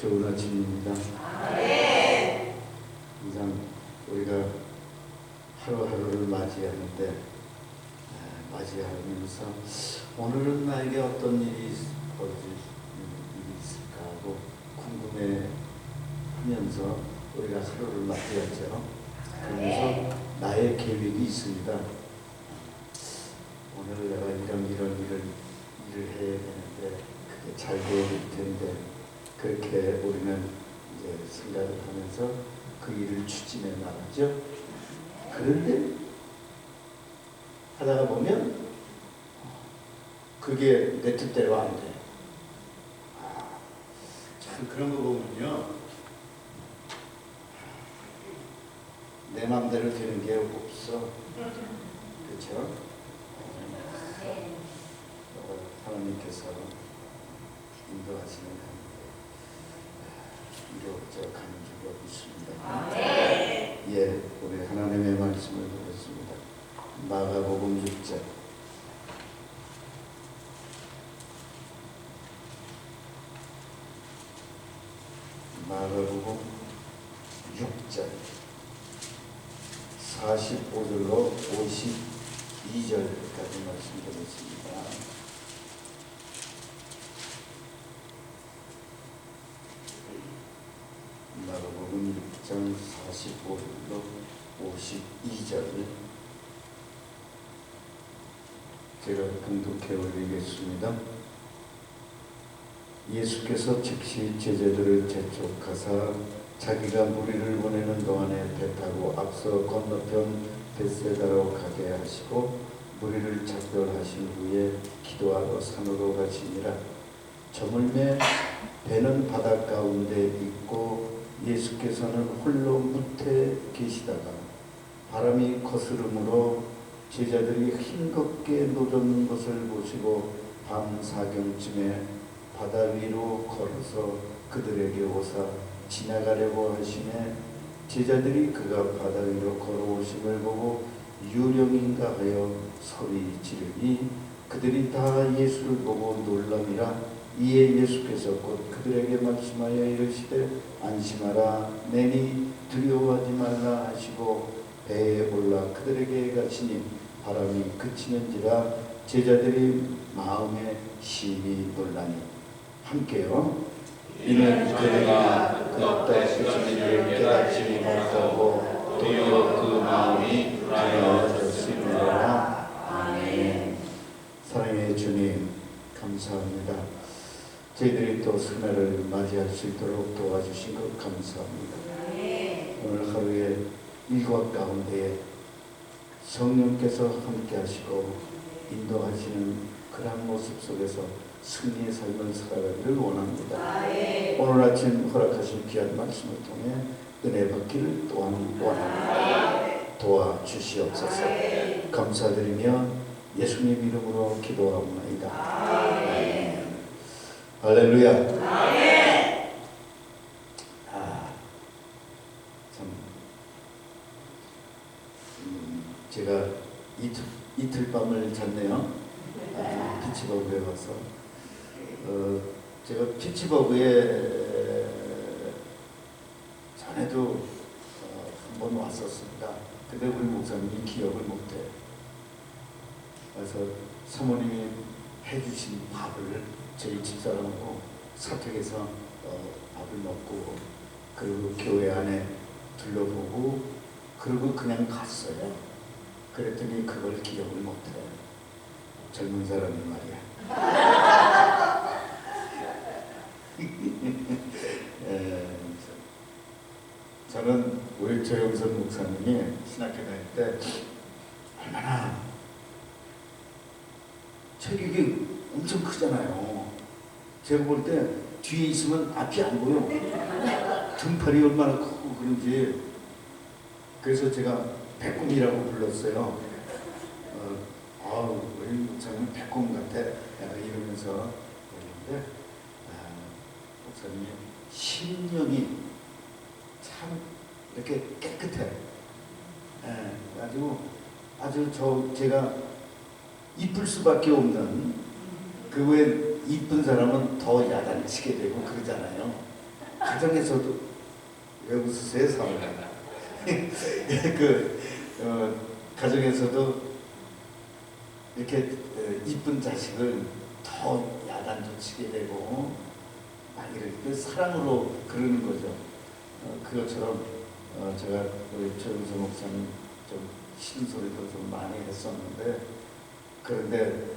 좋은 아침입니다. 항상 우리가 하루하루를 맞이하는데 맞이하면서 오늘은 나에게 어떤 일이 벌어질 일이 있을까 하고 궁금해하면서 우리가 하루를 맞이하죠. 그러면서 나의 계획이 있습니다. 오늘 내가 이런 일을 해야 되는데 그게 잘 돼야 될 텐데, 그렇게 우리는 이제 생각을 하면서 그 일을 추진해 나가죠. 그런데 하다가 보면 그게 내 뜻대로 안 돼. 참 그런 거 보면요, 내 마음대로 되는 게 없어. 그렇죠? 하나님께서 인도하시는 이렇게 가는 줄로 믿습니다. 예, 우리 하나님의 말씀을 보겠습니다. 마가복음 6장. 마가복음 6장 45절로 52절까지 말씀드리겠습니다. 마가복음 6장 45절로 52절 제가 봉독해 올리겠습니다. 예수께서 즉시 제자들을 재촉하사 자기가 무리를 보내는 동안에 배 타고 앞서 건너편 벳세다로 가게 하시고 무리를 작별하신 후에 기도하러 산으로 가시니라. 저물매 배는 바다 가운데 있고 예수께서는 홀로 무태 계시다가 바람이 거스름으로 제자들이 힘겹게 노젓는 것을 보시고 밤 사경쯤에 바다 위로 걸어서 그들에게 오사 지나가려고 하시매 제자들이 그가 바다 위로 걸어오심을 보고 유령인가 하여 소리 지르니 그들이 다 예수를 보고 놀라니라. 이에 예수께서 곧 그들에게 말씀하여 이르시되 안심하라, 내니 두려워하지 말라 하시고 배에 올라 그들에게 가시니 바람이 그치는지라 제자들이 마음에 심히 놀라니. 함께요. 이는 그들이 그 뜻의 일을 깨닫지 못하고 도리어 그 마음이 두려워졌으므로라. 아멘. 사랑의 주님, 감사합니다. 저희들이 또 설날을 맞이할 수 있도록 도와주신 것 감사합니다. 오늘 하루의 일과 가운데 성령께서 함께 하시고 인도하시는 그런 모습 속에서 승리의 삶을 살아가기를 원합니다. 오늘 아침 허락하신 귀한 말씀을 통해 은혜 받기를 또한 원합니다. 도와주시옵소서. 감사드리며 예수님 이름으로 기도하옵나이다. 아멘. 할렐루야. 참 제가 이틀 밤을 잤네요. 피츠버그에 와서 제가 피츠버그에 전에도 한번 왔었습니다. 근데 우리 목사님이 기억을 못해. 그래서 사모님이 해주신 밥을 저희 집사람하고 사택에서 밥을 먹고 그리고 교회 안에 둘러보고 그리고 그냥 갔어요. 그랬더니 그걸 기억을 못해. 젊은 사람이 말이야. 저는 우리 조영선 목사님이 신학교 다닐 때 얼마나 체격이 엄청 크잖아요. 제가 볼 때 뒤에 있으면 앞이 안 보여. 등팔이 얼마나 크고 그런지. 그래서 제가 백곰이라고 불렀어요. 우리 목사님 백곰 같아 이러면서 그랬는데 목사님이 심령이 참 이렇게 깨끗해. 아주 제가 이쁠 수밖에 없는, 그 외 이쁜 사람은 더 야단치게 되고 그러잖아요. 가정에서도 왜 웃으세요, 사모님? 가정에서도 이렇게 이쁜 자식을 더 야단쳐치게 되고 막 이렇게 사랑으로 그러는 거죠. 그것처럼 제가 우리 최은수 목사님 좀 신소리도 좀 많이 했었는데, 그런데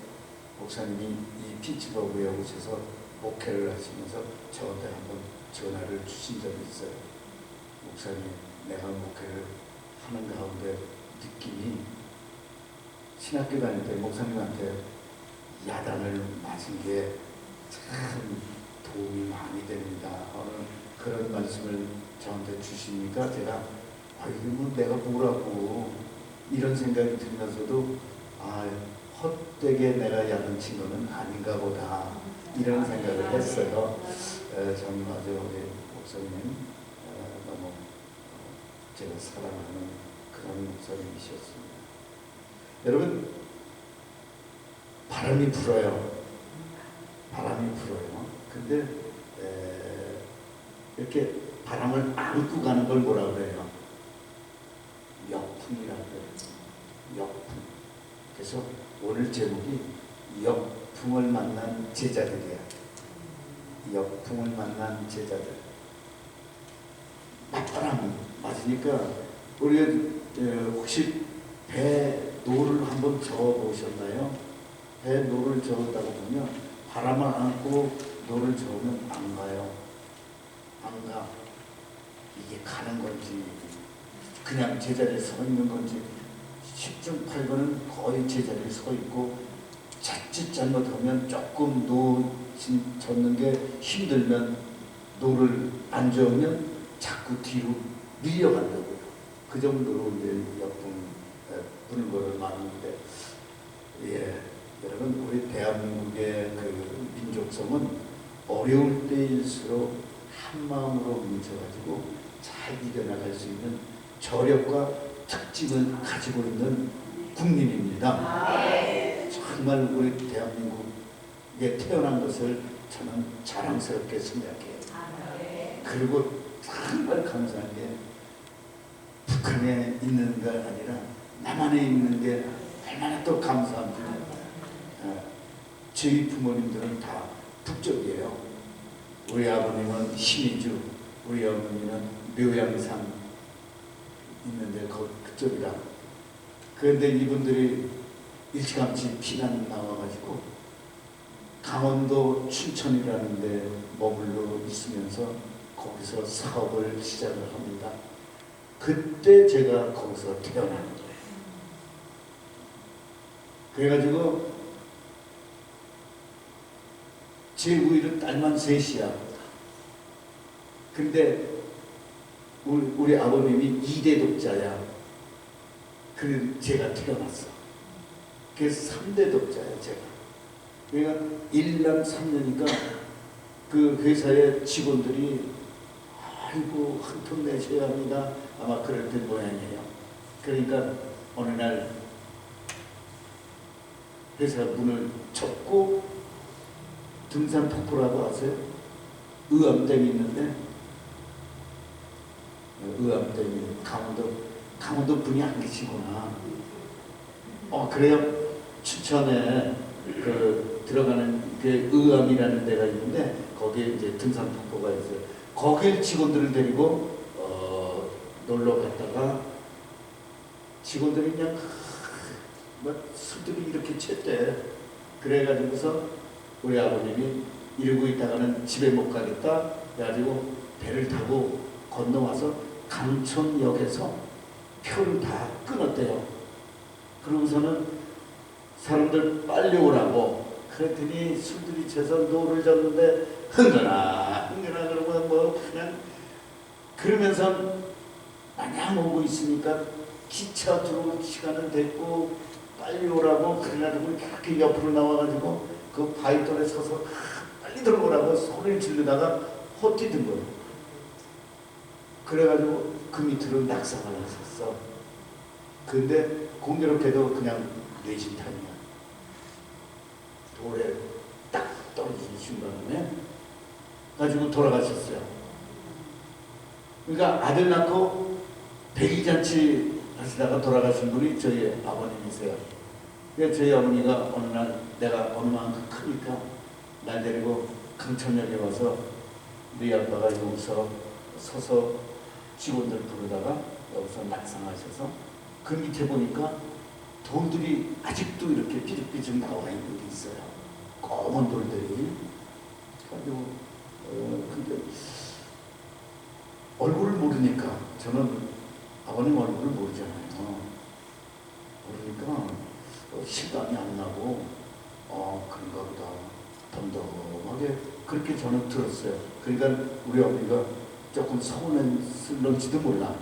목사님이 이 피치버그에 오셔서 목회를 하시면서 저한테 한번 전화를 주신 적이 있어요. 목사님, 내가 목회를 하는 가운데 느낌이 신학교 다닐 때 목사님한테 야단을 맞은 게 참 도움이 많이 됩니다. 그런 말씀을 저한테 주시니까 제가 이거 뭐 내가 뭐라고 이런 생각이 들면서도 헛되게 내가 야단친 거는 아닌가 보다 이런 생각을 했어요. 저는 아주 우리 목사님 너무 제가 사랑하는 그런 목사님이셨습니다. 여러분, 바람이 불어요. 바람이 불어요. 근데 이렇게 바람을 안고 가는 걸 뭐라 그래요? 역풍이라고 해요. 역풍. 그래서 오늘 제목이 역풍을 만난 제자들이야. 역풍을 만난 제자들. 맞바람 맞으니까 우리가 혹시 배 노를 한번 저어보셨나요? 배 노를 저었다고 보면 바람을 안고 노를 저으면 안 가요. 안 가. 이게 가는 건지 그냥 제자리에 서 있는 건지 10중 8구는 거의 제자리에 서 있고, 자칫 잘못하면 조금 젖는 게 힘들면 노를 안 저으면 자꾸 뒤로 밀려간다고요. 그 정도로 이제 역풍 부는 거를 말하는데, 여러분, 우리 대한민국의 그 민족성은 어려울 때일수록 한 마음으로 뭉쳐가지고 잘 이겨나갈 수 있는 저력과 특징을 가지고 있는 국민입니다. 정말 우리 대한민국에 태어난 것을 저는 자랑스럽게 생각해요. 그리고 정말 감사한 게 북한에 있는 게 아니라 남한에 있는 게 얼마나 또 감사합니다. 저희 부모님들은 다 북쪽이에요. 우리 아버님은 신의주, 우리 어머니는 묘양산 있는데 그쪽이라. 그런데 이분들이 일찌감치 피난 나와가지고 강원도 춘천이라는 데 머물러 있으면서 거기서 사업을 시작을 합니다. 그때 제가 거기서 태어난 거예요. 그래가지고 제 우위는 딸만 셋이야. 근데 우리 아버님이 2대 독자야. 그래서 제가 태어났어. 그래서 3대 독자야, 제가. 그러니까 1남 3녀니까 그 회사의 직원들이 아이고 한 톤 내셔야 합니다. 아마 그럴 때 모양이에요. 그러니까 어느 날 회사 문을 접고 등산폭포라고 아세요? 의암댐이 있는데, 의암댐이 강원도 분이 안 계시구나. 그래요. 춘천에 들어가는 그 의암이라는 데가 있는데 거기에 이제 등산폭포가 있어요. 거길 직원들을 데리고 놀러 갔다가 직원들이 그냥 술들이 이렇게 챘대. 그래가지고서 우리 아버님이 이러고 있다가는 집에 못 가겠다. 그래가지고 배를 타고 건너와서 강천역에서 표를 다 끊었대요. 그러고서는 사람들 빨리 오라고. 그랬더니 술들이 채서 노를 졌는데 흥건아 그러면 뭐 그냥 그러면서 마냥 오고 있으니까 기차 들어올 시간은 됐고 빨리 오라고. 그래가지고 그렇게 옆으로 나와가지고 그 바위돌에 서서 빨리 들어오라고 소리를 지르다가 헛디든 거예요. 그래가지고 그 밑으로 낙상을 했었어. 근데 공교롭게도 그냥 뇌진탕이야. 돌에 딱 떨어지는 순간에 가지고 돌아가셨어요. 그러니까 아들 낳고 백일잔치 하시다가 돌아가신 분이 저희 아버님이세요. 그래서 저희 어머니가 어느 날 내가 어느 만큼 크니까 날 데리고 강천역에 와서 네 아빠가 여기서 서서 직원들 부르다가 여기서 낙상하셔서 그 밑에 보니까 돌들이 아직도 이렇게 삐죽삐죽 나와 있는 게 있어요. 검은 돌들이. 가지고 근데 얼굴을 모르니까 저는 아버님 얼굴을 모르잖아요. 모르니까 실감이 안 나고 그런가 보다 덤덤하게 그렇게 저는 들었어요. 그러니까 우리 어머니가 조금 서운했을런지도 몰라.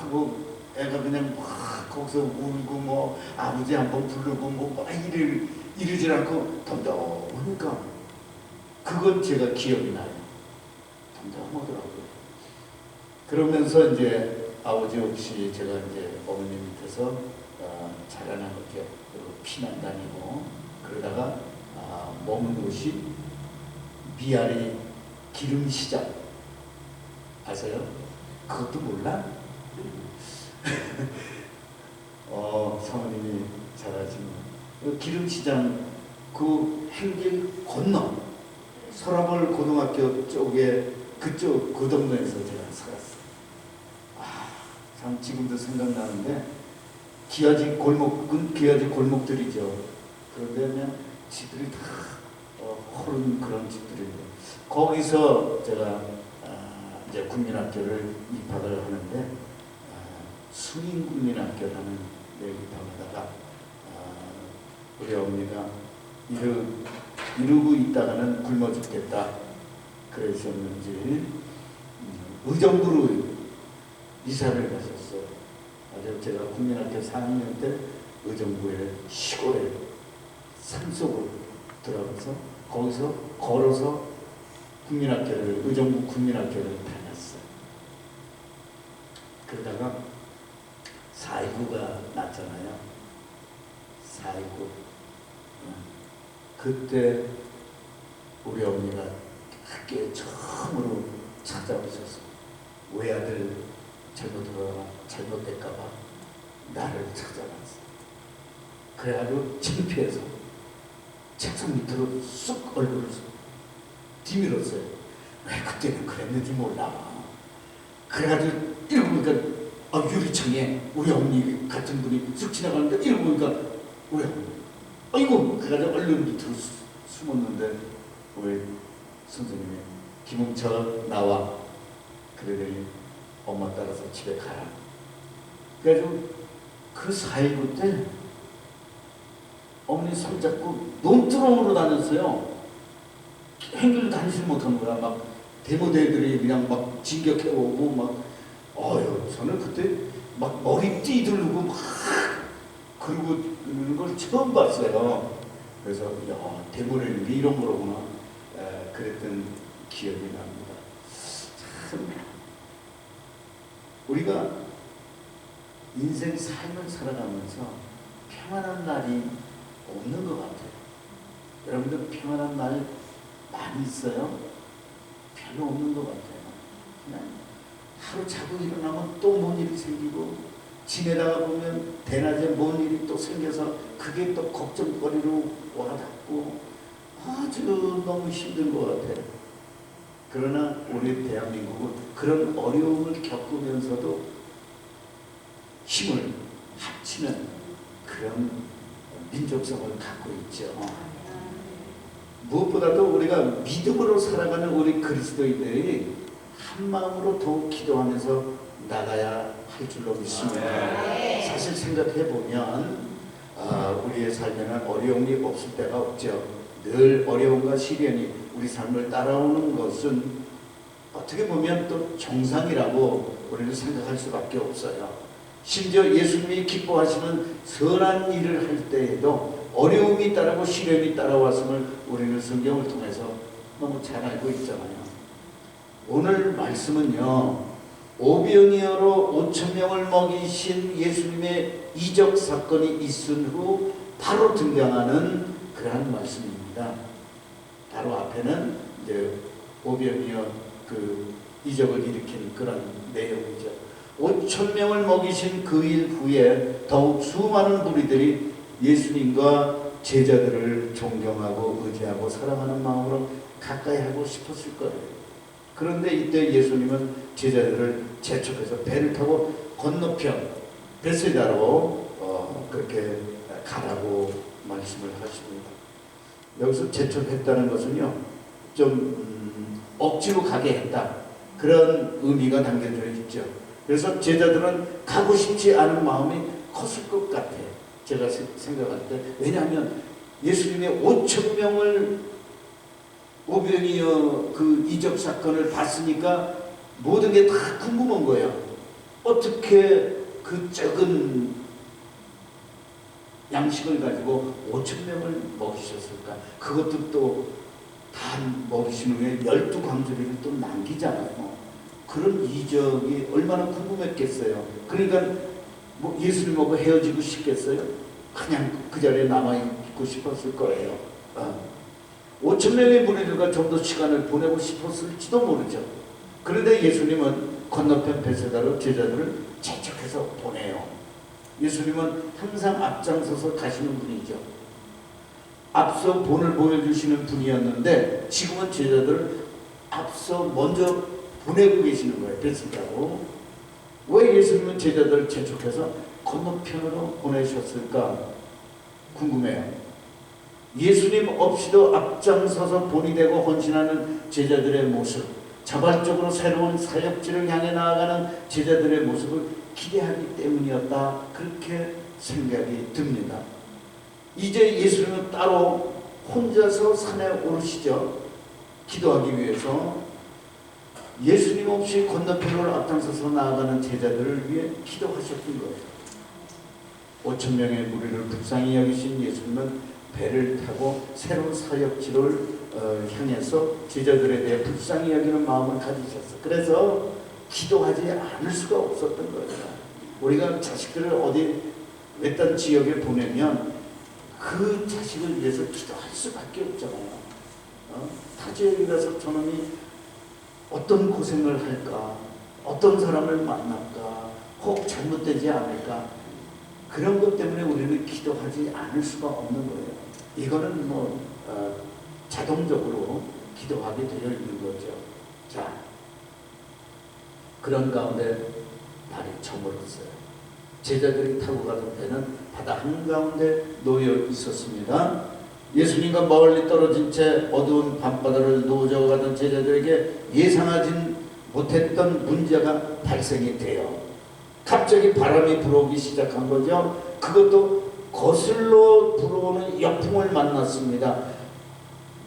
뭐 애가 그냥 막 거기서 울고 뭐 아버지 한번 부르고 뭐 이러질 않고 덤덤하니까 그건 제가 기억이 나요. 덤덤하더라고요. 그러면서 이제 아버지 없이 제가 이제 어머니 밑에서 자라나게 피난 다니고 그러다가 머문 곳이 미아리 기름시장 아세요? 그것도 몰라? 사모님이 잘하신 기름시장 그 행길 건너 서라벌 고등학교 쪽에 그쪽 그 동네에서 제가 살았어요. 참 지금도 생각나는데 기와집 골목은 기와집 골목들이죠. 그런데 그냥 집들이 다 허른 그런 집들인데 거기서 제가 이제 국민학교를 입학을 하는데 수인국민학교라는 데 입학하다가 우리 어머니가 이러고 있다가는 굶어 죽겠다 그러셨는지 의정부로 이사를 가셨어요. 아주 제가 국민학교 4학년 때 의정부의 시골에 산속으로 들어가서 거기서 걸어서 국민학교를 의정부 국민학교를 다녔어요. 그러다가 4.19가 났잖아요. 4.19 그때 우리 어머니가 학교에 처음으로 찾아오셔서 외아들 잘못될까봐 나를 찾아왔어. 그래가지고 창피해서 책상 밑으로 쑥 얼굴을 뒤밀었어요. 왜 그때는 그랬는지 몰라. 그래가지고 이러고 보니까 유리창에 우리 어머니 같은 분이 쑥 지나가는데 이러고 보니까 우리 어머니 아이고 그래가지고 얼른 밑으로 숨었는데 우리 선생님이 김웅철 나와 그러더니 엄마 따라서 집에 가라. 그래가지고 그 4.19 때 어머니 손잡고 논두렁으로 다녔어요. 행길도 다니지 못하는 거야. 막 대모대들이 그냥 막 진격해오고 막 저는 그때 막 머리 띠들고 막 그러고 그런 걸 처음 봤어요. 그래서 야 대모대는 이런 거로구나 그랬던 기억이 납니다. 참 우리가 인생 삶을 살아가면서 평안한 날이 없는 것 같아요. 여러분들 평안한 날 많이 있어요? 별로 없는 것 같아요. 그냥 하루 자고 일어나면 또 뭔 일이 생기고 지내다가 보면 대낮에 뭔 일이 또 생겨서 그게 또 걱정거리로 와닿고 아주 너무 힘든 것 같아요. 그러나 우리 대한민국은 그런 어려움을 겪으면서도 힘을 합치는 그런 민족성을 갖고 있죠. 무엇보다도 우리가 믿음으로 살아가는 우리 그리스도인들이 한마음으로 더욱 기도하면서 나가야 할 줄로 믿습니다. 사실 생각해보면 우리의 삶에는 어려움이 없을 때가 없죠. 늘 어려움과 시련이 우리 삶을 따라오는 것은 어떻게 보면 또 정상이라고 우리는 생각할 수밖에 없어요. 심지어 예수님이 기뻐하시는 선한 일을 할 때에도 어려움이 따르고 시련이 따라왔음을 우리는 성경을 통해서 너무 잘 알고 있잖아요. 오늘 말씀은요, 오병이어로 5,000명을 먹이신 예수님의 이적 사건이 있은 후 바로 등장하는 그러한 말씀입니다. 바로 앞에는 이제 오병이어 그 이적을 일으킨 그런 내용이죠. 5천 명을 먹이신 그 일 후에 더욱 수많은 무리들이 예수님과 제자들을 존경하고 의지하고 사랑하는 마음으로 가까이 하고 싶었을 거예요. 그런데 이때 예수님은 제자들을 재촉해서 배를 타고 건너편 베세다로 그렇게 가라고 말씀을 하십니다. 여기서 재촉했다는 것은요, 좀 억지로 가게 했다, 그런 의미가 담겨져 있죠. 그래서 제자들은 가고 싶지 않은 마음이 컸을 것 같아요. 제가 생각할 때. 왜냐하면 예수님의 5천 명을 오병이어 그 이적 사건을 봤으니까 모든 게 다 궁금한 거예요. 어떻게 그 적은 양식을 가지고 5천 명을 먹이셨을까? 그것도 또 다 먹이신 후에 12광주리를 또 남기잖아요. 그런 이적이 얼마나 궁금했겠어요. 그러니까 뭐 예수님하고 헤어지고 싶겠어요? 그냥 그 자리에 남아있고 싶었을 거예요. 5천 명의 무리들과 좀 더 시간을 보내고 싶었을지도 모르죠. 그런데 예수님은 건너편 베세다로 제자들을 재촉해서 보내요. 예수님은 항상 앞장서서 가시는 분이죠. 앞서 본을 보여주시는 분이었는데 지금은 제자들을 앞서 먼저 보내고 계시는 거예요. 베세다로. 왜 예수님은 제자들을 재촉해서 건너편으로 보내셨을까 궁금해요. 예수님 없이도 앞장서서 본이 되고 헌신하는 제자들의 모습, 자발적으로 새로운 사역지를 향해 나아가는 제자들의 모습을 기대하기 때문이었다, 그렇게 생각이 듭니다. 이제 예수님은 따로 혼자서 산에 오르시죠. 기도하기 위해서. 예수님 없이 건너편으로 앞장서서 나아가는 제자들을 위해 기도하셨던 거예요. 5천 명의 무리를 불쌍히 여기신 예수님은 배를 타고 새로운 사역지를 향해서 제자들에 대해 불쌍히 여기는 마음을 가지셨어요. 그래서 기도하지 않을 수가 없었던 거예요. 우리가 자식들을 어디 외딴 지역에 보내면 그 자식을 위해서 기도할 수밖에 없잖아요. 타 지역에 가서 저놈이 어떤 고생을 할까, 어떤 사람을 만날까, 혹 잘못되지 않을까, 그런 것 때문에 우리는 기도하지 않을 수가 없는 거예요. 이거는 자동적으로 기도하게 되어 있는 거죠. 자, 그런 가운데 날이 저물었어요. 제자들이 타고 가던 배는 바다 한가운데 놓여 있었습니다. 예수님과 멀리 떨어진 채 어두운 밤바다를 노저가던 제자들에게 예상하지 못했던 문제가 발생이 돼요. 갑자기 바람이 불어오기 시작한 거죠. 그것도 거슬러 불어오는 역풍을 만났습니다.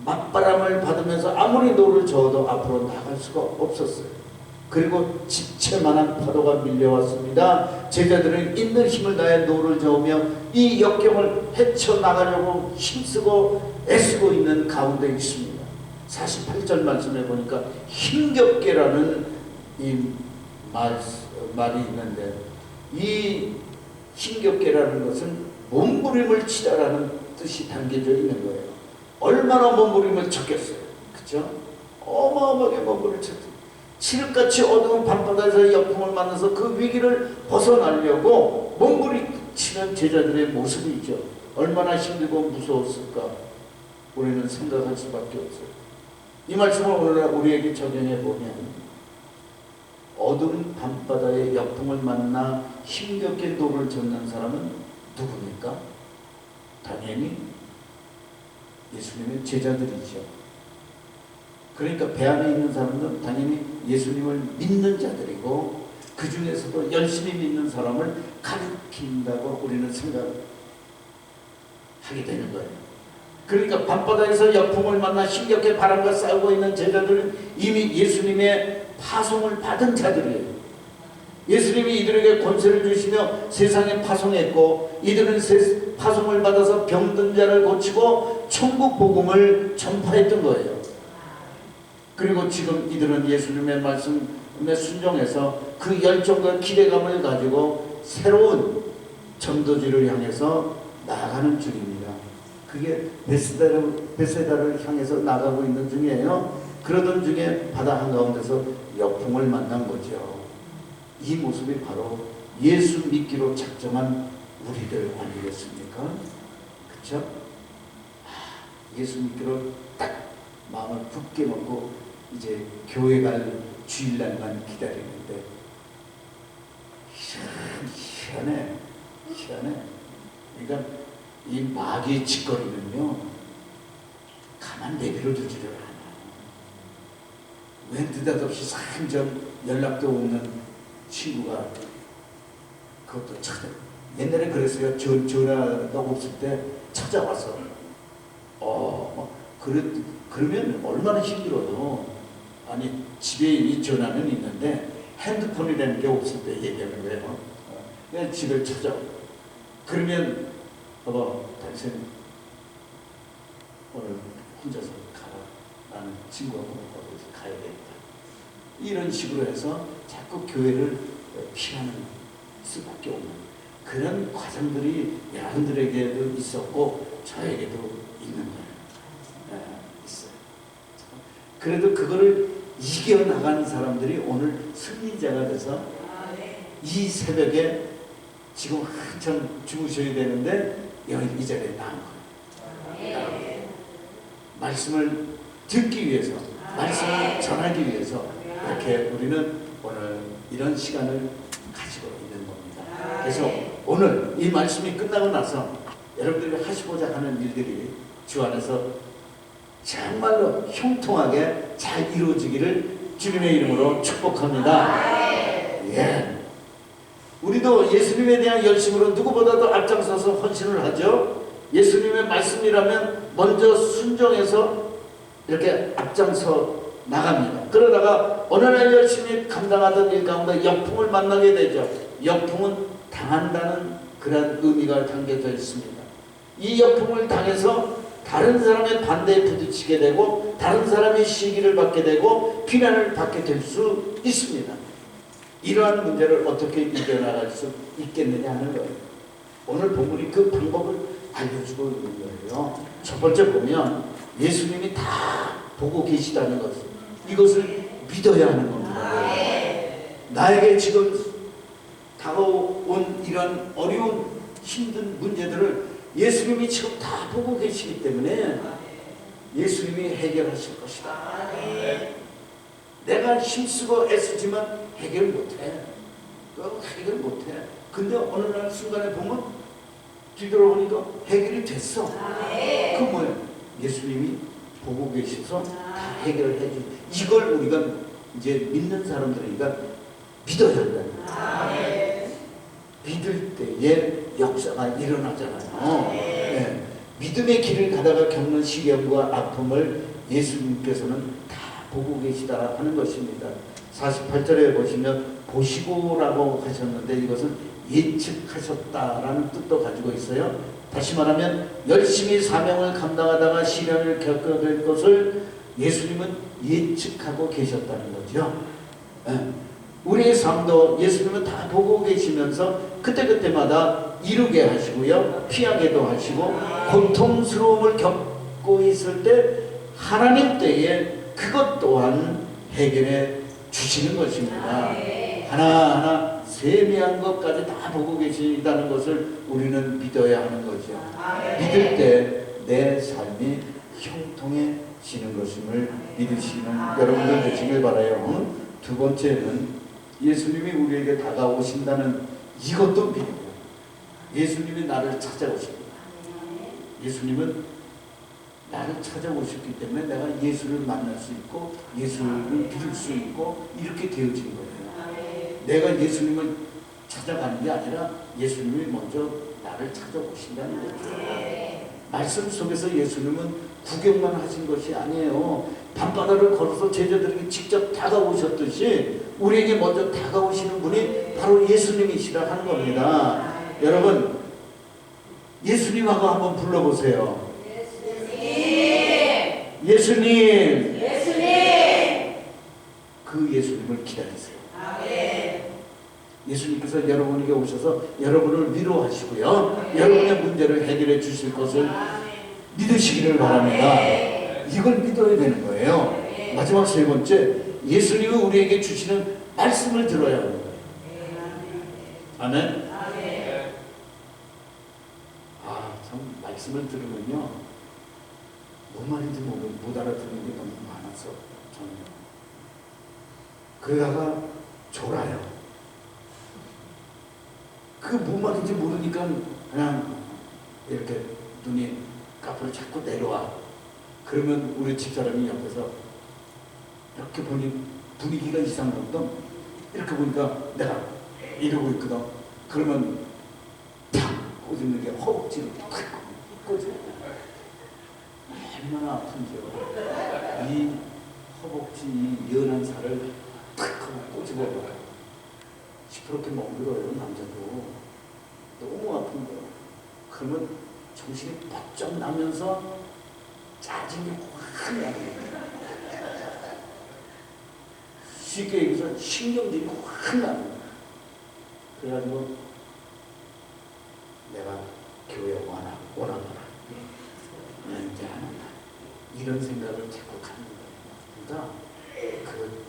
맞바람을 받으면서 아무리 노를 저어도 앞으로 나갈 수가 없었어요. 그리고 집채만한 파도가 밀려왔습니다. 제자들은 있는 힘을 다해 노를 저으며 이 역경을 헤쳐나가려고 힘쓰고 애쓰고 있는 가운데 있습니다. 48절 말씀에 보니까 힘겹게라는 이 말이 있는데, 이 힘겹게라는 것은 몸부림을 치다라는 뜻이 담겨져 있는 거예요. 얼마나 몸부림을 쳤겠어요. 그렇죠? 어마어마하게 몸부림을 쳤죠. 칠흑같이 어두운 밤바다에서 역풍을 만나서 그 위기를 벗어나려고 몸부림치는 제자들의 모습이죠. 얼마나 힘들고 무서웠을까 우리는 생각할 수밖에 없어요. 이 말씀을 오늘날 우리에게 적용해 보면 어두운 밤바다의 역풍을 만나 힘겹게 노를 젓는 사람은 누굽니까? 당연히 예수님의 제자들이죠. 그러니까 배 안에 있는 사람들은 당연히 예수님을 믿는 자들이고, 그 중에서도 열심히 믿는 사람을 가리킨다고 우리는 생각하게 되는 거예요. 그러니까 밤바다에서 역풍을 만나 힘겹게 바람과 싸우고 있는 제자들은 이미 예수님의 파송을 받은 자들이에요. 예수님이 이들에게 권세를 주시며 세상에 파송했고, 이들은 파송을 받아서 병든 자를 고치고 천국 복음을 전파했던 거예요. 그리고 지금 이들은 예수님의 말씀에 순종해서 그 열정과 기대감을 가지고 새로운 전도지를 향해서 나아가는 중입니다. 그게 베세다를 향해서 나가고 있는 중이에요. 그러던 중에 바다 한가운데서 역풍을 만난 거죠. 이 모습이 바로 예수 믿기로 작정한 우리들 아니겠습니까? 그렇죠? 예수 믿기로 딱 마음을 굳게 먹고 이제 교회 갈 주일날만 기다리는데 희한해. 그러니까 이 마귀의 짓거리는요 가만 내버려 두지를 않아. 왜 느닷없이 3년 연락도 없는 친구가 그것도 찾아. 옛날에 그랬어요. 전화가 없을 때 찾아와서 그러면 얼마나 힘들어도 아니 집에 이 전화는 있는데 핸드폰이라는 게 없을 때 얘기하는 거예요. 그냥 집을 찾아와. 그러면 당신 오늘 혼자서 가라. 나는 친구하고 어디서 가야 되겠다. 이런 식으로 해서 자꾸 교회를 피하는 수밖에 없는 그런 과정들이 여러분들에게도 있었고 저에게도 있는 거예요. 있어요. 그래도 그거를 이겨나간 사람들이 오늘 승리자가 돼서 이 새벽에 지금 한참 주무셔야 되는데 여기 이 자리에 나온 거예요. 말씀을 듣기 위해서, 말씀을 전하기 위해서 이렇게 우리는 오늘 이런 시간을 가지고 있는 겁니다. 그래서 오늘 이 말씀이 끝나고 나서 여러분들이 하시고자 하는 일들이 주 안에서 정말로 형통하게 잘 이루어지기를 주님의 이름으로 축복합니다. 예. 우리도 예수님에 대한 열심으로 누구보다도 앞장서서 헌신을 하죠. 예수님의 말씀이라면 먼저 순종해서 이렇게 앞장서 나갑니다. 그러다가 어느 날 열심히 감당하던 일 가운데 역풍을 만나게 되죠. 역풍은 당한다는 그런 의미가 담겨져 있습니다. 이 역풍을 당해서 다른 사람의 반대에 부딪히게 되고 다른 사람의 시기를 받게 되고 비난을 받게 될 수 있습니다. 이러한 문제를 어떻게 이겨나갈 수 있겠느냐 하는 거예요. 오늘 본문이 그 방법을 알려주고 있는 거예요. 첫 번째 보면 예수님이 다 보고 계시다는 것을, 이것을 믿어야 하는 겁니다. 나에게 지금 다가온 이런 어려운 힘든 문제들을 예수님이 지금 다 보고 계시기 때문에 예수님이 해결하실 것이다. 내가 힘쓰고 애쓰지만 해결 못해. 해결 못해. 근데 어느 날 순간에 보면 뒤돌아보니까 해결이 됐어. 그 뭐야? 예수님이 보고 계셔서 다 해결을 해주. 이걸 우리가 이제 믿는 사람들이니까 믿어야 한다. 믿을 때에 역사가 일어나잖아요. 네. 믿음의 길을 가다가 겪는 시련과 아픔을 예수님께서는 다 보고 계시다 하는 것입니다. 48절에 보시면 보시고라고 하셨는데 이것은 예측하셨다라는 뜻도 가지고 있어요. 다시 말하면 열심히 사명을 감당하다가 시련을 겪게 될 것을 예수님은 예측하고 계셨다는 거죠. 우리의 삶도 예수님은 다 보고 계시면서 그때그때마다 이루게 하시고요, 피하게도 하시고, 고통스러움을 겪고 있을 때 하나님 때에 그것 또한 해결해 주시는 것입니다. 하나하나 세미한 것까지 다 보고 계시다는 것을 우리는 믿어야 하는 거죠. 믿을 때 내 삶이 형통해지는 것임을 믿으시는 여러분들 되시길 바라요. 두 번째는 예수님이 우리에게 다가오신다는 이것도 믿고, 예수님이 나를 찾아오십니다. 예수님은 나를 찾아오셨기 때문에 내가 예수를 만날 수 있고 예수를 믿을 수 있고 이렇게 되어진 거예요. 내가 예수님을 찾아가는 게 아니라 예수님이 먼저 나를 찾아오신다는 거죠. 말씀 속에서 예수님은 구경만 하신 것이 아니에요. 밤바다를 걸어서 제자들에게 직접 다가오셨듯이 우리에게 먼저 다가오시는 분이 바로 예수님이시라 하는 겁니다. 여러분, 예수님하고 한번 불러보세요. 예수님. 그 예수님을 기다리세요. 예수님께서 여러분에게 오셔서 여러분을 위로하시고요, 여러분의 문제를 해결해 주실 것을 믿으시기를 바랍니다. 이걸 믿어야 되는 거예요. 마지막 세 번째, 예수님이 우리에게 주시는 말씀을 들어야 하는 거예요. 아멘. 참 말씀을 들으면요, 뭔 말인지 못 알아듣는 게 너무 많아서 저는 그러다가 졸아요. 그 뭔 말인지 모르니까 그냥 이렇게 눈이 앞으로 자꾸 내려와. 그러면 우리 집사람이 옆에서 이렇게 보니 분위기가 이상하거든. 이렇게 보니까 내가 이러고 있거든. 그러면 탁 꽂는 게 허벅지로 탁 꽂혀. 얼마나 아픈지요. 이 허벅지 이 연한 살을 탁 하고 꼬집어봐. 시퍼렇게 멍들어요. 남자도 너무 아픈 거예요. 그러면 정신이 번쩍 나면서 짜증이 확 나는 거예요. 쉽게 얘기해서 신경질이 확 나는 거예요. 그래가지고 내가 교회 오나보라. 이제 안 한다. 이런 생각을 자꾸 하는 거예요. 그러니까 그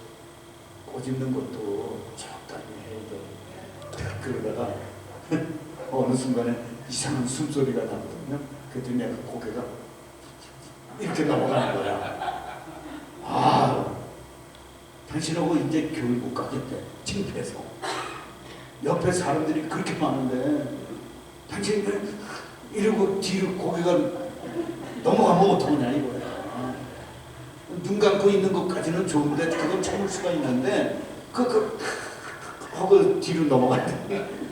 꼬집는 것도 적당히 해야 돼. 그러다가 어느 순간에 이상한 숨소리가 나거든요. 그랬더니 내가 고개가 이렇게 넘어가는 거야. 당신하고 이제 교회 못 가겠대. 창피해서. 옆에 사람들이 그렇게 많은데 당신이 이러고 뒤로 고개가 넘어가면 어떡하냐 이거야. 눈 감고 있는 것까지는 좋은데 그건 참을 수가 있는데 하고 뒤로 넘어갔대.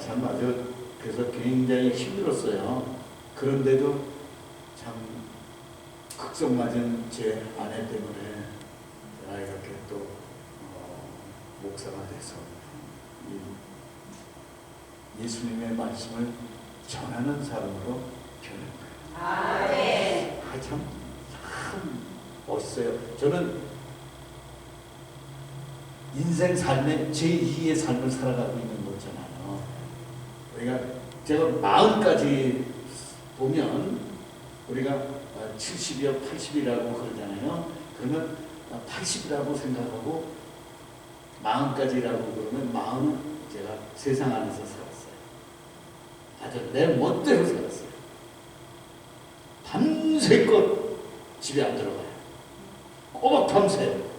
참 아주 그래서 굉장히 힘들었어요. 그런데도 참 극성 맞은 제 아내 때문에 제가 이렇게 또 목사가 돼서 예수님의 말씀을 전하는 사람으로 변한 거예요. 참 멋있어요. 저는 인생 삶의 제2의 삶을 살아가고 있는 거잖아요. 우리가 제가 40까지 보면 우리가 70이요 80이라고 그러잖아요. 그러면 80이라고 생각하고 40까지라고 그러면 40은 제가 세상 안에서 살았어요. 아주 내 멋대로 살았어요. 밤새껏 집에 안 들어가요. 꼬박 밤새요.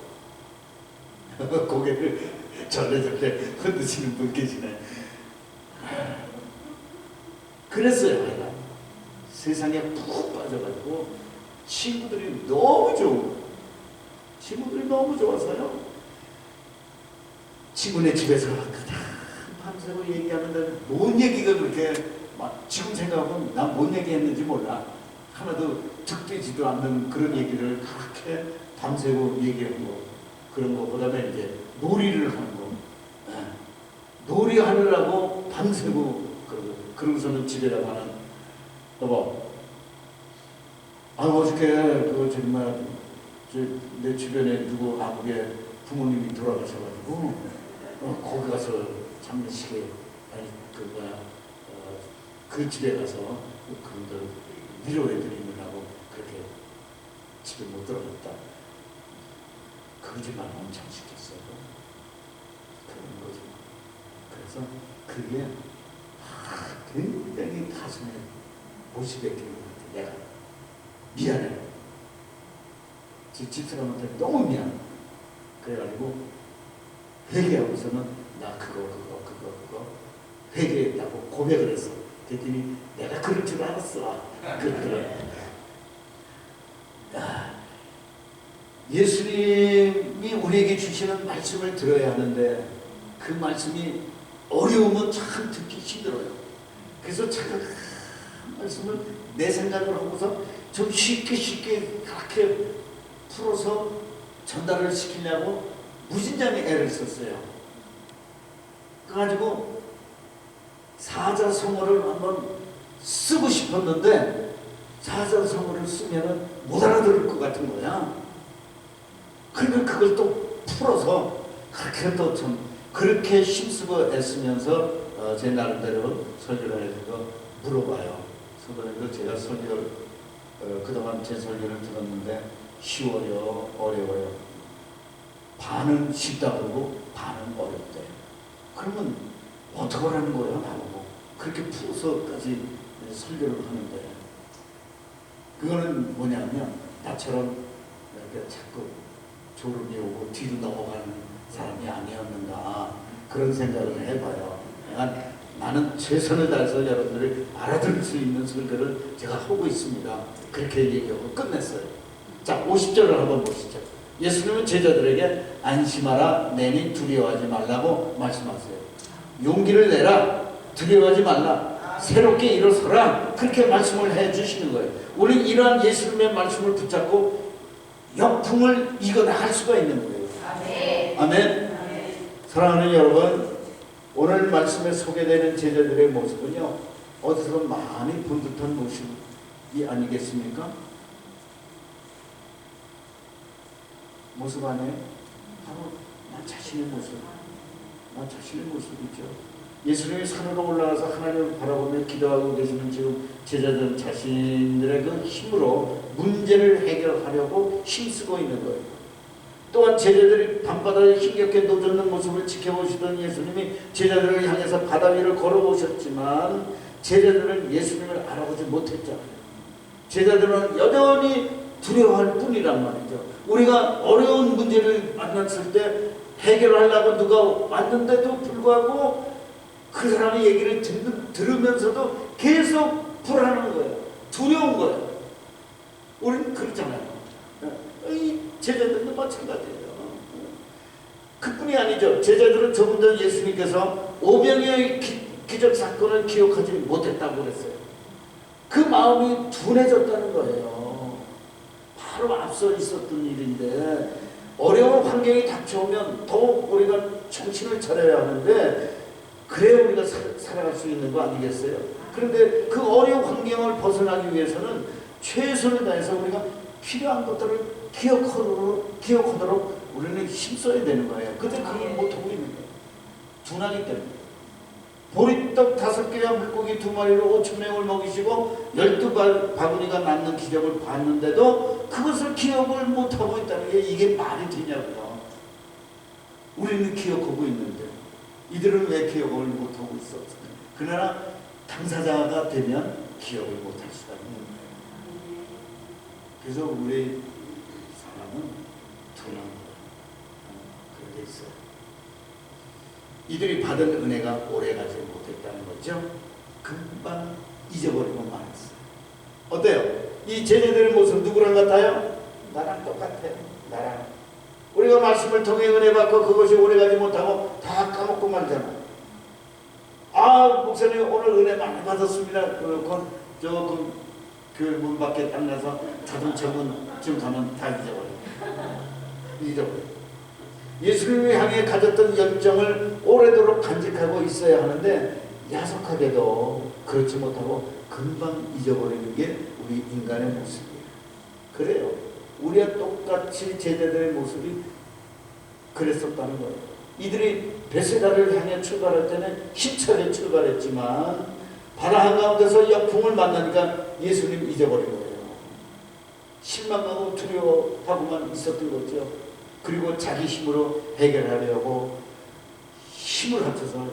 고개를 절레절레 흔드시는 분 계시네. 그랬어요. 내가 세상에 푹 빠져가지고 친구들이 너무 좋아서요. 친구네 집에서 밤새고 얘기하는데 뭔 얘기가 그렇게 지금 생각하면 난 뭔 얘기했는지 몰라. 하나도 득되지도 않는 그런 얘기를 그렇게 밤새고 얘기하고 그런 거. 그다음에 이제 놀이를 하는 거. 놀이하느라고 밤새고 그러고서는 집에 가면 여보, 어저께 정말 내 주변에 누구 아무개 부모님이 돌아가셔가지고 거기 가서 장례식에 그 집에 가서 그분들 위로해드리느라고 그렇게 집에 못 들어갔다. 거짓말 엄청 시켰어요. 그런 거죠. 그래서 그게 굉장히 가슴에 못이 베끼는 것 같아. 내가 미안해. 집사람한테 너무 미안해. 그래가지고 회개하고서는 나 그거 회개했다고 고백을 했어. 그랬더니 내가 그럴 줄 알았어. 그래. 예수님이 우리에게 주시는 말씀을 들어야 하는데 그 말씀이 어려우면 참 듣기 힘들어요. 그래서 제가 말씀을 내 생각을 하고서 좀 쉽게 그렇게 풀어서 전달을 시키려고 무진장의 애를 썼어요. 그래가지고 사자성어를 한번 쓰고 싶었는데 사자성어를 쓰면은 못 알아들을 것 같은 거야. 그러니까 그걸 또 풀어서 그렇게 또 좀 그렇게 힘쓰고 애쓰면서 제 나름대로 설교를 해서 물어봐요. 그래서 제가 설교를 그동안 제 설교를 들었는데 쉬워요, 어려워요? 반은 쉽다 그러고 반은 어렵대. 그러면 어떡하라는 거예요 나보고. 그렇게 풀어서까지 설교를 하는데, 그거는 뭐냐면 나처럼 이렇게 자꾸 졸음이 오고 뒤로 넘어가는 사람이 아니었는가, 그런 생각을 해봐요. 나는 최선을 다해서 여러분들이 알아들을 수 있는 설교를 제가 하고 있습니다. 그렇게 얘기하고 끝냈어요. 자, 50절을 한번 보시죠. 예수님은 제자들에게 안심하라, 내니 두려워하지 말라고 말씀하세요. 용기를 내라, 두려워하지 말라, 새롭게 일어서라, 그렇게 말씀을 해주시는 거예요. 우리는 이러한 예수님의 말씀을 붙잡고 역풍을 이겨나갈 수가 있는 거예요. 아멘. 아멘. 사랑하는 여러분, 오늘 말씀에 소개되는 제자들의 모습은요, 어디서 많이 본 듯한 모습이 아니겠습니까? 모습 안에 바로 나 자신의 모습, 나 자신의 모습이죠. 예수님이 산으로 올라가서 하나님을 바라보며 기도하고 계시는 지금 제자들 자신들의 그 힘으로 문제를 해결하려고 힘쓰고 있는 거예요. 또한 제자들이 밤바다에 힘겹게 노젓는 모습을 지켜보시던 예수님이 제자들을 향해서 바다 위를 걸어오셨지만 제자들은 예수님을 알아보지 못했잖아요. 제자들은 여전히 두려워할 뿐이란 말이죠. 우리가 어려운 문제를 만났을 때 해결하려고 누가 왔는데도 불구하고 그 사람의 얘기를 들으면서도 계속 불안한 거예요. 두려운 거예요. 우리는 그렇잖아요. 이 제자들도 마찬가지예요. 그뿐이 아니죠. 제자들은 조금 전 예수님께서 오병이어의 기적 사건을 기억하지 못했다고 그랬어요. 그 마음이 둔해졌다는 거예요. 바로 앞서 있었던 일인데, 어려운 환경이 닥쳐오면 더욱 우리가 정신을 차려야 하는데, 그래야 우리가 살아갈 수 있는 거 아니겠어요? 그런데 그 어려운 환경을 벗어나기 위해서는 최선을 다해서 우리가 필요한 것들을 기억하도록 우리는 힘써야 되는 거예요. 근데 그걸 못하고 있는 거예요. 둔하기 때문에. 보리떡 5개와 물고기 2마리로 5,000명을 먹이시고 12바구니가 남는 기적을 봤는데도 그것을 기억을 못하고 있다는 게 이게 말이 되냐고요. 우리는 기억하고 있는데 이들은 왜 기억을 못하고 있었어요? 그러나 당사자가 되면 기억을 못할 수가 있는 거예요. 그래서 우리 사람은 둔한 거예요. 그렇게 있어요. 이들이 받은 은혜가 오래가지 못했다는 거죠. 금방 잊어버리고 말았어요. 어때요? 이 제자들의 모습 누구랑 같아요? 나랑 똑같아요. 나랑. 우리가 말씀을 통해 은혜 받고 그것이 오래가지 못하고 다 까먹고 말잖아. 아, 목사님 오늘 은혜 많이 받았습니다. 그건 조금 그 문 밖에 딱 나서 자동차 문쯤 가면 다 잊어버려. 예수님을 향해 가졌던 열정을 오래도록 간직하고 있어야 하는데 야속하게도 그렇지 못하고 금방 잊어버리는 게 우리 인간의 모습이에요. 그래요. 우리와 똑같이 제자들의 모습이 그랬었다는 거예요. 이들이 베세다를 향해 출발할 때는 힘차게 출발했지만 바다 한가운데서 역풍을 만나니까 예수님 잊어버린 거예요. 실망하고 두려워하고만 있었던 거죠. 그리고 자기 힘으로 해결하려고 힘을 합쳐서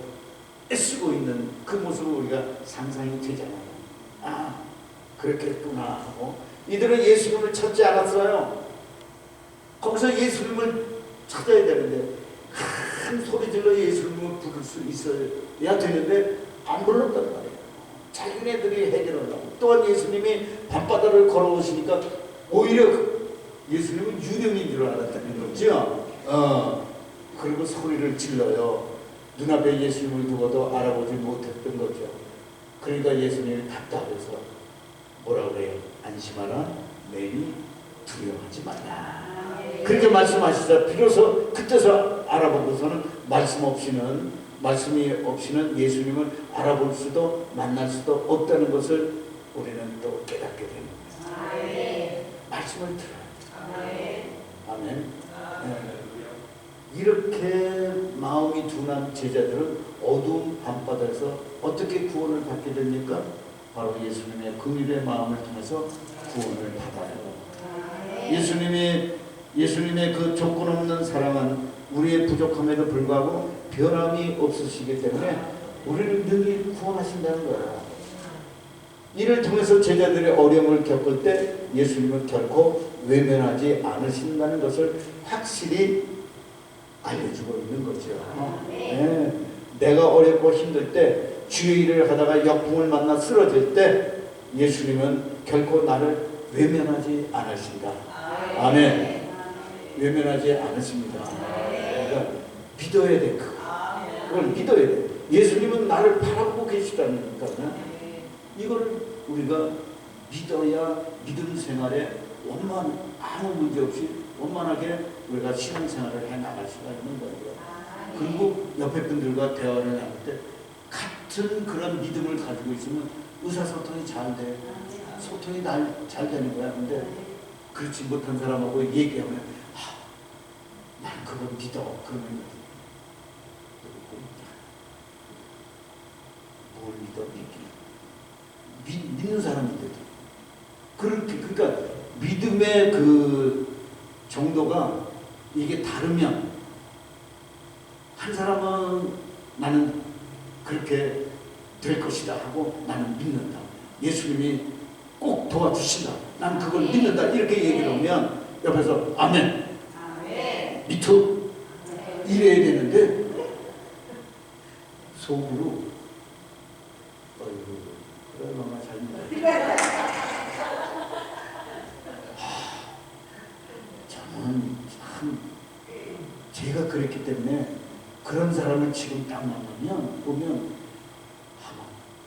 애쓰고 있는 그 모습을 우리가 상상이 되잖아요. 아, 그렇겠구나 하고 이들은 예수님을 찾지 않았어요. 거기서 예수님을 찾아야 되는데 큰 소리 질러 예수님을 부를 수 있어야 되는데 안 불렀단 말이에요. 자기네들이 해결하려고. 또한 예수님이 밤바다를 걸어오시니까 오히려 예수님은 유령인 줄 알았다는 거죠. 그리고 소리를 질러요. 눈앞에 예수님을 두고도 알아보지 못했던 거죠. 그러니까 예수님이 답답해서 뭐라 그래요? 안심하라, 내니 두려워하지 말라. 그렇게 말씀하시자 비로소 그때서 알아보고서는 말씀이 없이는 예수님을 알아볼 수도 만날 수도 없다는 것을 우리는 또 깨닫게 됩니다. 말씀을 들어요. 아멘. 이렇게 마음이 둔한 제자들은 어두운 밤바다에서 어떻게 구원을 받게 됩니까? 바로 예수님의 긍휼의 마음을 통해서 구원을 받아요. 예수님의 그 조건 없는 사랑은 우리의 부족함에도 불구하고 변함이 없으시기 때문에 우리를 늘 구원하신다는 거예요. 이를 통해서 제자들의 어려움을 겪을 때 예수님은 결코 외면하지 않으신다는 것을 확실히 알려주고 있는 거죠. 네. 내가 어렵고 힘들 때, 주의 일을 하다가 역풍을 만나 쓰러질 때 예수님은 결코 나를 외면하지 않으신다. 아멘. 외면하지 않으십니다. 그러니까 믿어야 돼. 그걸 믿어야 돼. 예수님은 나를 바라보고 계시다니까요. 이걸 우리가 믿어야 믿음 생활에 아무 문제 없이 원만하게 우리가 신앙생활을 해나갈 수가 있는 거예요. 그리고 옆에 분들과 대화를 나눌 때 같은 그런 믿음을 가지고 있으면 의사소통이 잘 돼. 소통이 잘 되는 거야. 근데 그렇지 못한 사람하고 얘기하면 난 그걸 믿어. 그러면 뭘 믿어? 믿는 사람인데도 그러니까 믿음의 그 정도가 이게 다르면 한 사람은 나는 그렇게 될 것이다 하고 나는 믿는다. 예수님이 꼭 도와주신다. 난 그걸 믿는다. 이렇게 얘기를 하면 옆에서 아멘. 미투. 이래야 되는데 속으로 그래 엄마 잘 믿어. 저는 참 제가 그랬기 때문에 그런 사람을 지금 딱 만나면 보면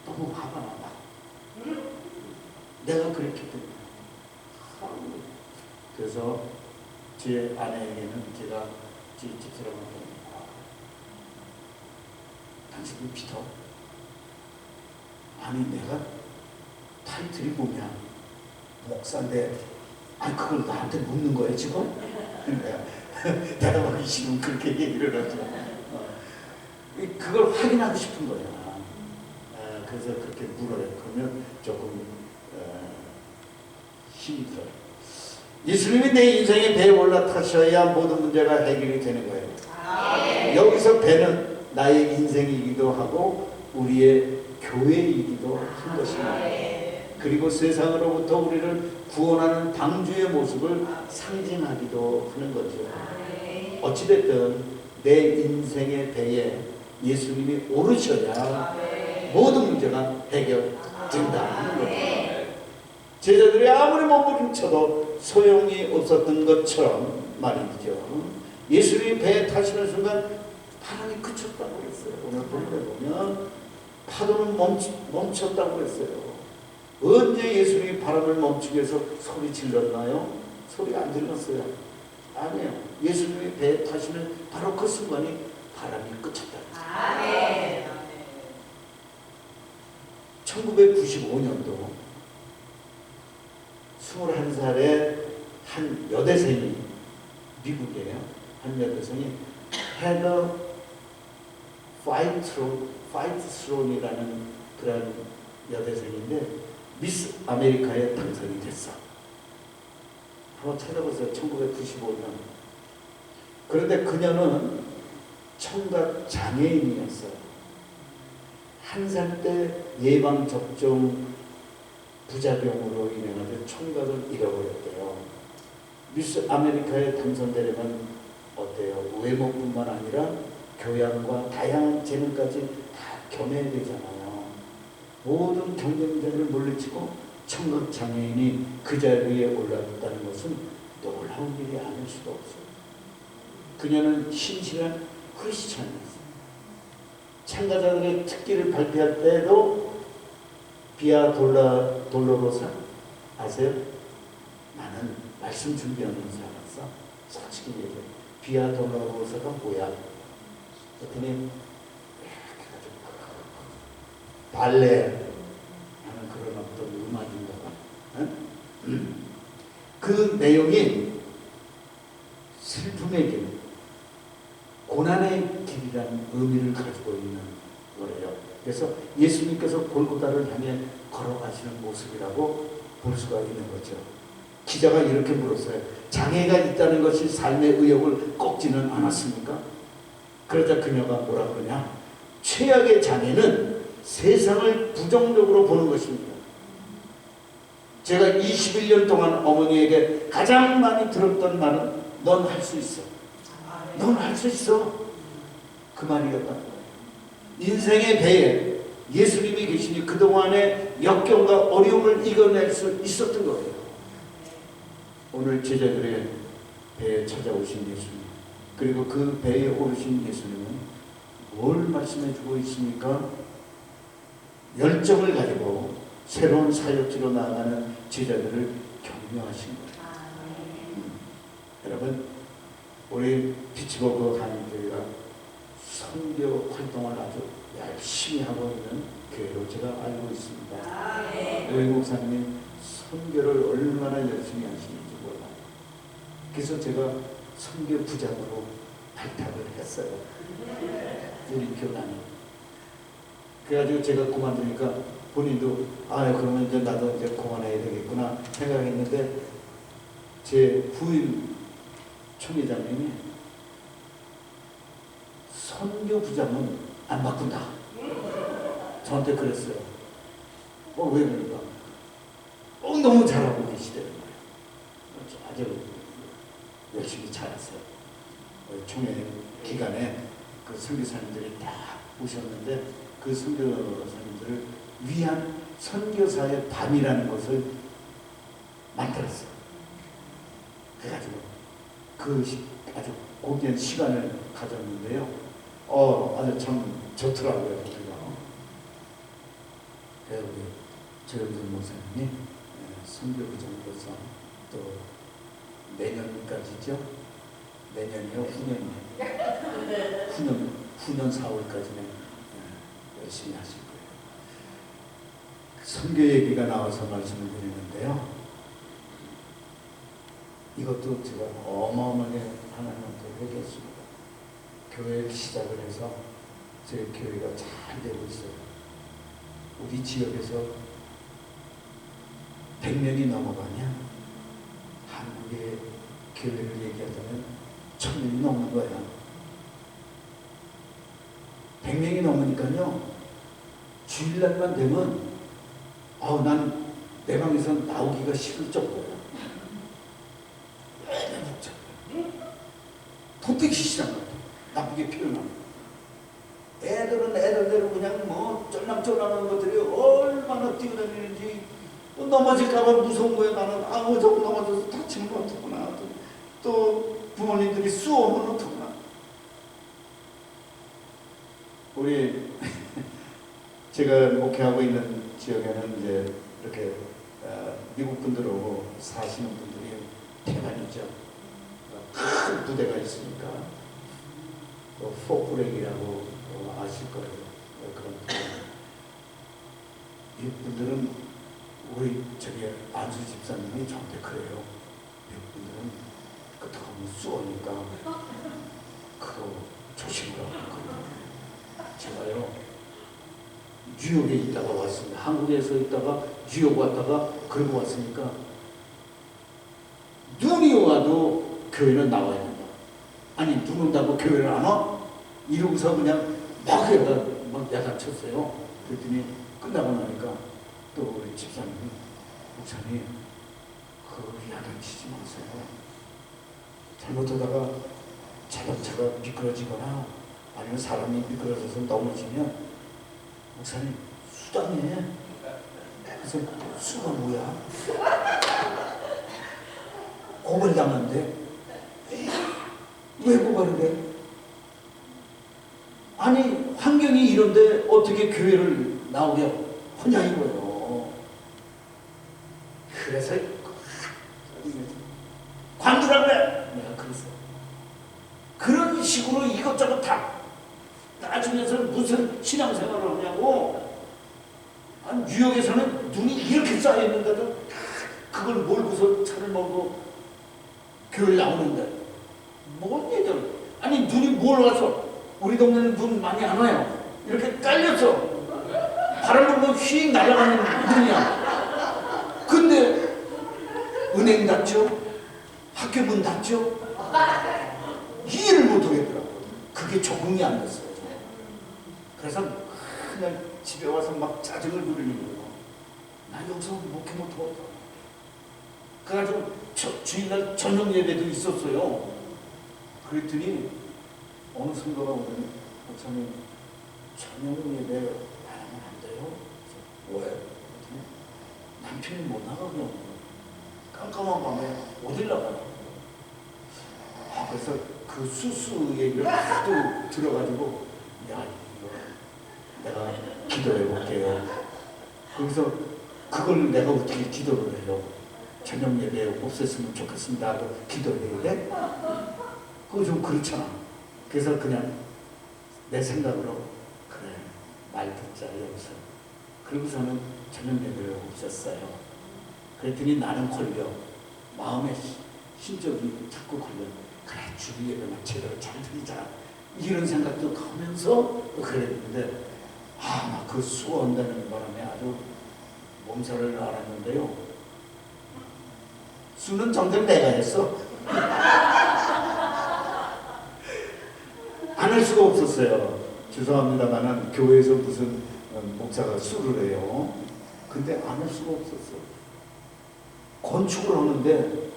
너무 화가 나다. 내가 그랬기 때문에. 그래서 제 아내에게는 제가 제 집사람한테 당신은 믿어? 아니 내가 타이틀이 뭐냐? 목사인데 아니 그걸 나한테 묻는 거야 지금? 대답하기 싫으면 그렇게 얘기를 하죠. 그걸 확인하고 싶은 거야. 그래서 그렇게 물어요. 그러면 조금 힘이 들어요. 예수님이 내 인생의 배에 올라타셔야 모든 문제가 해결이 되는 거예요. 여기서 배는 나의 인생이기도 하고 우리의 교회이기도 한 것입니다. 그리고 세상으로부터 우리를 구원하는 방주의 모습을 상징하기도 하는 거죠. 어찌됐든 내 인생의 배에 예수님이 오르셔야 모든 문제가 해결된다는 거죠. 제자들이 아무리 몸부림쳐도 소용이 없었던 것처럼 말이죠. 예수님이 배에 타시는 순간 바람이 그쳤다고 그랬어요. 오늘 본문에 보면 파도는 멈췄다고 그랬어요. 언제 예수님이 바람을 멈추기 위해서 소리 질렀나요? 소리 안 질렀어요. 아니에요. 예수님이 배에 타시는 바로 그 순간이 바람이 그쳤다. 아멘. 1995년도 21살의 한 여대생이 미국이에요. 한 여대생이 헤더 파이트론이라는 그런 여대생인데 미스 아메리카에 당선이 됐어. 한번 찾아보세요. 1995년. 그런데 그녀는 청각 장애인이었어요. 1살 때 예방접종 부작용으로 인해서 청각을 잃어버렸대요. 미스 아메리카에 당선되려면 어때요? 외모뿐만 아니라 교양과 다양한 재능까지 다 겸해야 되잖아요. 모든 경쟁자를 물리치고 청각 장애인이 그 자리에 올랐다는 것은 놀라운 일이 아닐 수도 없어요. 그녀는 신실한 크리스찬이었어요. 참가자들의 특기를 발표할 때도 비아 돌로로사 아세요? 나는 말씀 준비하는 사람이었어. 솔직히 얘기해. 비아 돌로로사가 뭐야? 그랬더니 발레 하는 그런 어떤 음악인가 봐. 그 내용이 슬픔의 길, 고난의 길이라는 의미를 가지고 있는 거예요. 그래서 예수님께서 골고다를 향해 걸어가시는 모습이라고 볼 수가 있는 거죠. 기자가 이렇게 물었어요. 장애가 있다는 것이 삶의 의욕을 꺾지는 않았습니까? 그러자 그녀가 뭐라 그러냐? 최악의 장애는 세상을 부정적으로 보는 것입니다. 제가 21년 동안 어머니에게 가장 많이 들었던 말은 넌 할 수 있어. 넌 할 수 있어. 그 말이었단 거예요. 인생의 배에 예수님이 계시니 그동안의 역경과 어려움을 이겨낼 수 있었던 거예요. 오늘 제자들의 배에 찾아오신 예수님, 그리고 그 배에 오르신 예수님은 뭘 말씀해 주고 있습니까? 열정을 가지고 새로운 사역지로 나아가는 제자들을 격려하신 거예요. 여러분, 우리 피츠버그 한인교회가 선교 활동을 아주 열심히 하고 있는 교회로 제가 알고 있습니다. 우리 목사님 선교를 얼마나 열심히 하시는지 몰라요. 그래서 제가 선교 부장으로 발탁을 했어요. 우리 교단이. 그래가지고 제가 그만두니까 본인도 그러면 이제 나도 이제 그만해야 되겠구나 생각했는데 제 부인 총회장님이 선교부장은 안 바꾼다. 저한테 그랬어요. 왜 그럴까? 너무 잘하고 계시다는 거예요. 아주 열심히 잘했어요. 총회 기간에 그 선교사님들이 다 오셨는데 그 선교사님들을 위한 선교사의 밤이라는 것을 만들었어요. 그래가지고 그 아주 고귀한 시간을 가졌는데요. 아주 참 좋더라고요. 우리가. 우리 조영준 목사님이 선교부장으로서 또 내년까지죠. 내년이요, 후년 4월까지는 열심히 하실 거예요. 선교 얘기가 나와서 말씀을 드리는데요. 이것도 제가 어마어마하게 하나님한테 회개했습니다. 교회 시작을 해서 제 교회가 잘 되고 있어요. 우리 지역에서 100명이 넘어가냐? 한국의 교회를 얘기하자면 1000명이 넘는 거야. 100명이 넘으니까요, 주일날만 되면 난 내 방에서 나오기가 싫을 정도야. 맨날 복잡해. 도대체 시장 같아. 나쁘게 표현하면. 애들은 애들대로 그냥 쫄랑쫄랑한 것들이 얼마나 뛰어다니는지 넘어질까봐 무서운 거야. 나는 저거 넘어져서 다치면 어떡하나. 또 부모님들이 쏘면 어떡하나. 우리 제가 목회하고 있는 지역에는 이제 이렇게 미국 분들하고 사시는 분들이 대만이죠. 큰 부대가 있으니까 포프렉이라고 아실 거예요. 그런 미국분들은 우리 안수 집사님이 저한테 그래요. 미국분들은 그렇다고 쏘니까 그거 조심하라고. 제가요 뉴욕에 있다가 왔습니다. 한국에서 있다가 뉴욕 왔다가 그러고 왔으니까 눈이 와도 교회는 나와야 된다. 아니 눈 온다고 교회를 안 와? 이러고서 그냥 막 야단쳤어요. 그랬더니 끝나고 나니까 또 우리 집사님이 목사님 그거 야단치지 마세요. 잘못하다가 자동차가 미끄러지거나 아니면 사람이 미끄러져서 넘어지면 목사님 수당해. 그래서 수가 뭐야? 고발당한대. 왜 고발을 해? 아니 환경이 이런데 어떻게 교회를 나오게 하냐 이거예요. 그래서 관두라 그래. 내가 그랬어. 그런 식으로 이것저것 다 따지면서 무슨 신앙생활을 하냐고. 뉴욕에서는 눈이 이렇게 쌓여있는데도 그걸 몰고서 차를 몰고 교회를 나오는데 뭔 얘기를. 아니 눈이 몰라서 우리 동네는 눈 많이 안 와요. 이렇게 깔렸어. 바람 불면 휙 날아가는 눈이야. 근데 은행 닫죠? 학교 문 닫죠? 이해를 못하겠더라고요. 그게 적응이 안 됐어요. 그래서 그냥 집에 와서 막 짜증을 부리는 거예요. 나 여기서 목회 못하겠다. 그래가지고 주일날 저녁 예배도 있었어요. 그랬더니 어느 성도가 오더니 목사님 저녁 예배 나가면 안 돼요? 왜? 남편이 못 나가면 깜깜한 밤에 어딜 나가요? 그래서 그 수수 얘기를 하도 들어가지고 야 이거 내가 기도해 볼게요. 거기서 그걸 내가 어떻게 기도를 해요? 저녁 예배 없었으면 좋겠습니다 하고 기도해야 돼? 그거 좀 그렇잖아. 그래서 그냥 내 생각으로 그래 말 듣자 여기서. 그러고서는 저녁 예배를 없었어요. 그랬더니 나는 걸려. 마음에 심적이 자꾸 걸려. 그래 주일 예배만 제대로 잘 드리자. 이런 생각도 하면서 그랬는데 나 그 수고한다는 바람에 아주 몸살을 앓았는데요. 수는 정작 내가 했어. 안 할 수가 없었어요. 죄송합니다만은 교회에서 무슨 목사가 수를 해요. 근데 안 할 수가 없었어. 건축을 하는데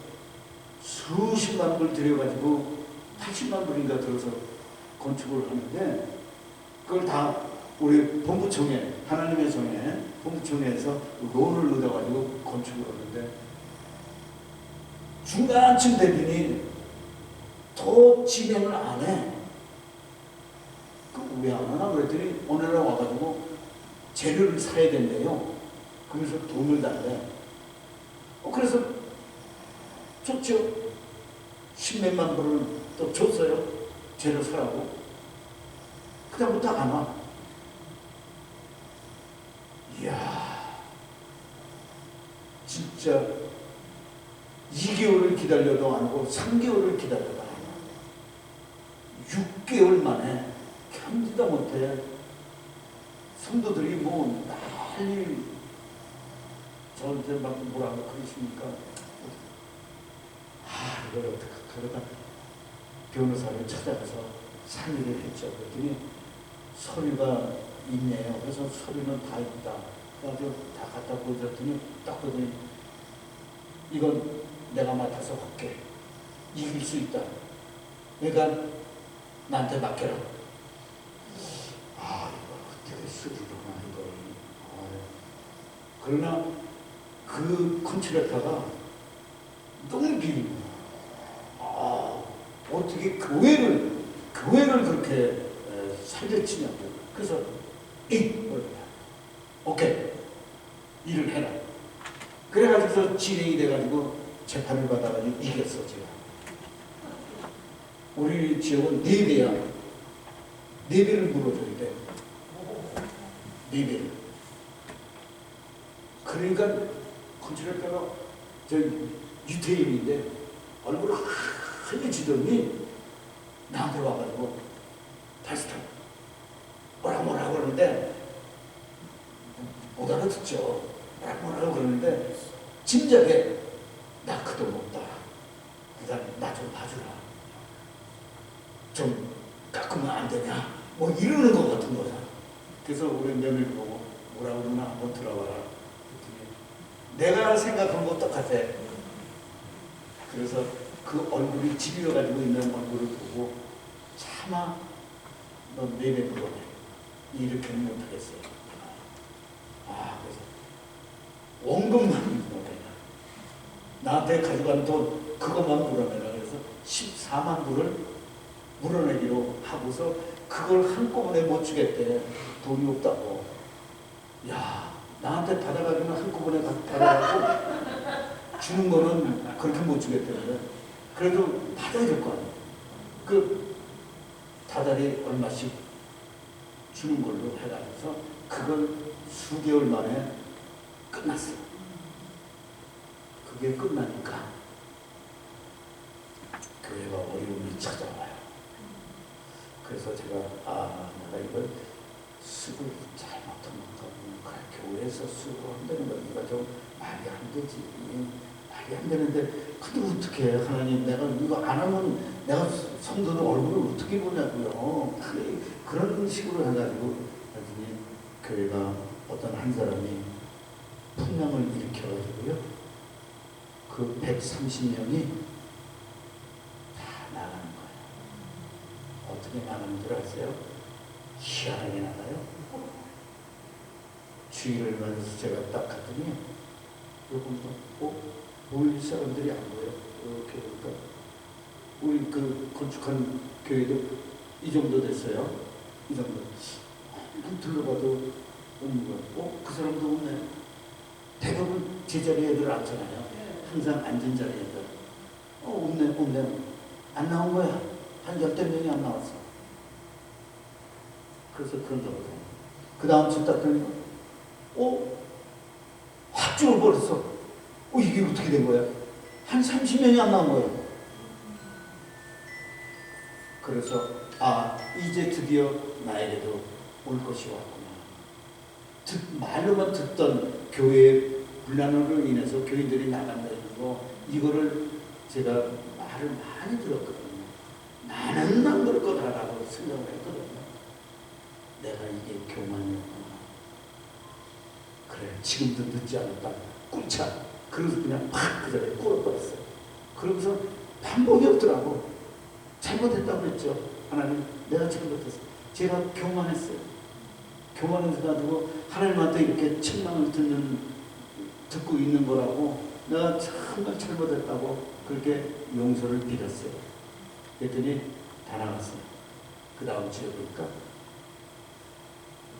수십만 불 들여가지고 80만 불인가 들어서 건축을 하는데 그걸 다 우리 본부총회, 하나님의 총회, 본부총회에서 론을 얻어가지고 건축을 하는데 중간쯤 되더니 더 진행을 안 해. 왜 안 하나 그랬더니 어느 날 와가지고 재료를 사야 된대요. 그래서 돈을 달래. 그래서 줬죠. 10몇만 불을 또 줬어요. 재료 사라고. 그다음부터 안 와. 이야, 진짜 2개월을 기다려도 안 오고 3개월을 기다려도 안 와. 6개월 만에 견디다 못해 성도들이 뭐 난리 저한테 막 뭐라고 그러시니까 이걸 어떻게 그러다 변호사를 찾아가서 상의를 했죠. 그랬더니 서류가 있네요. 그래서 서류는 다 있다. 그래서 다 갖다 보여줬더니 딱 보더니 이건 내가 맡아서 할게. 이길 수 있다. 그러니까 나한테 맡겨라. 이걸 어떻게 쓰리구나 이걸. 그러나 그 컨트랙터가 너무 비리고 어떻게 교회를 그렇게 살려치냐고. 그래서 오케이 일을 해라. 그래가지고서 진행이 돼가지고 재판을 받아가지고 이겼어. 제가 우리 지역은 4배야. 4배를 물어줘야 돼. 4배를. 그러니까 컨트랙터가 저 유태인인데 얼굴을 하얘지더니 나한테 와가지고 파스타 뭐라 그러는데 못 알아듣죠. 뭐라고 그러는데 짐작에 나 그 돈 없다. 그러니까 나 좀 봐주라. 좀 깎으면 안 되냐. 뭐 이러는 것 같은 거야. 그래서 우리 며느리 보고 뭐라고 그러나 한번 들어봐라. 내가 생각한 거 똑같아. 그래서 그 얼굴이 지려가지고 있는 얼굴을 보고 차마 너 내내 물어내. 이렇게는 못하겠어요. 그래서 원금만 물어내라. 나한테 가져간 돈 그것만 물어내라. 그래서 14만 불을 물어내기로 하고서 그걸 한꺼번에 못 주겠대. 돈이 없다고. 야, 나한테 받아가기는 한꺼번에 받아가고 주는 거는 그렇게 못 주겠다는데 그래도 받아야 될 거 아니에요. 그 다달이 얼마씩 주는 걸로 해가지고서 그걸 수개월 만에 끝났어요. 그게 끝나니까 교회가 어려움이 찾아와요. 그래서 제가 내가 이걸 수고를 잘못하면 그래 교회에서 수고한다는 건 이거 좀 말이 안 되지. 말이 안 되는데 근데 어떻게 해? 하나님 내가 이거 안 하면 내가 성도들 얼굴을 어떻게 보냐고요. 그런 식으로 해가지고 나중에 교회가 어떤 한 사람이 풍랑을 일으켜가지고요. 그 130명이 다 나가는 거예요. 어떻게 나가는 줄 아세요? 희한하게 나가요. 주의를 받아서 제가 딱 갔더니 요금도 보일 사람들이 안 보여. 이렇게 보니까 우리 그 건축한 교회도 이 정도 됐어요. 이 정도. 둘러봐도 없는 거야. 그 사람도 없네. 대부분 제자리 애들 앉잖아요. 항상 앉은 자리 애들. 없네. 안 나온 거야. 한 10명이 안 나왔어. 그래서 그런다고 해요. 그 다음 주 딱 그러니까 확 죽어버렸어. 이게 어떻게 된 거야? 한 30명이 안 나온 거예요. 그래서 이제 드디어 나에게도 올 것이 왔구나. 말로만 듣던 교회의 분란으로 인해서 교인들이 나간다 이런 거, 이거를 제가 말을 많이 들었거든요. 나는 안 그럴 거다라고 생각을 했거든요. 내가 이게 교만이었구나. 그래, 지금도 늦지 않았다. 꿀차. 그래서 그냥 팍 그 자리에 꿇어버렸어요. 그러면서 반복이 없더라고. 잘못했다고 그랬죠. 하나님, 내가 잘못했어. 제가 교만했어요. 교만해서 가지고 하나님한테 이렇게 책망을 듣고 있는 거라고, 내가 정말 잘못했다고 그렇게 용서를 빌었어요. 그랬더니 다 나갔어요. 그 다음 주에 보니까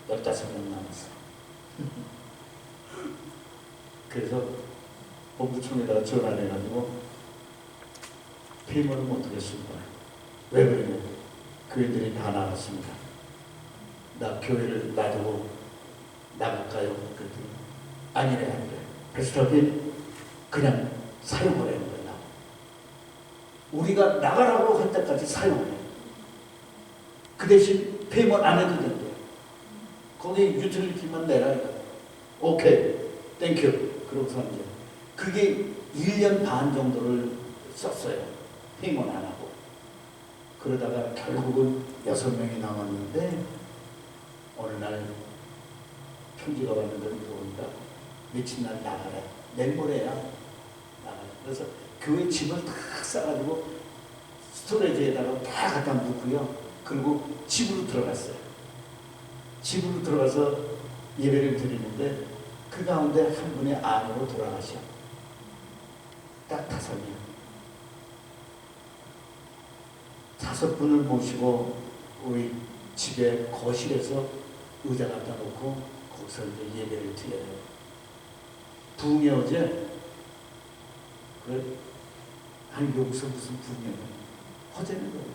15명 남았어요. 그래서 본부총에다가 전화해가지고 폐임을 못하겠습니다. 왜 그러냐? 교회들이 다 나갔습니다. 나 교회를 놔두고 나갈까요? 그랬더니 아니래. 베스터빈 그냥 사용하라는 거야. 우리가 나가라고 할 때까지 사용해. 그 대신 폐임을 안 해도 된대. 거기 유틸리티만 내라. 오케이, 땡큐. 그러고서 이제 그게 1년 반 정도를 썼어요. 폐임을 안 하고. 그러다가 결국은 6명이 남았는데 어느 날 편지가 왔는데 모른다. 며칠 날 나가라. 내일 모레야. 나가라. 그래서 교회 짐을 다 싸가지고 스토레지에다가 다 갖다 놓고요. 그리고 집으로 들어갔어요. 집으로 들어가서 예배를 드리는데 그 가운데 한 분이 암으로 돌아가셔. 딱 5명. 5분을 모시고 우리 집에 거실에서 의자 갖다 놓고 거기서 이제 예배를 드려요. 부흥이 어제 그래? 아니 여기서 무슨 부흥이야? 허재는 거예요.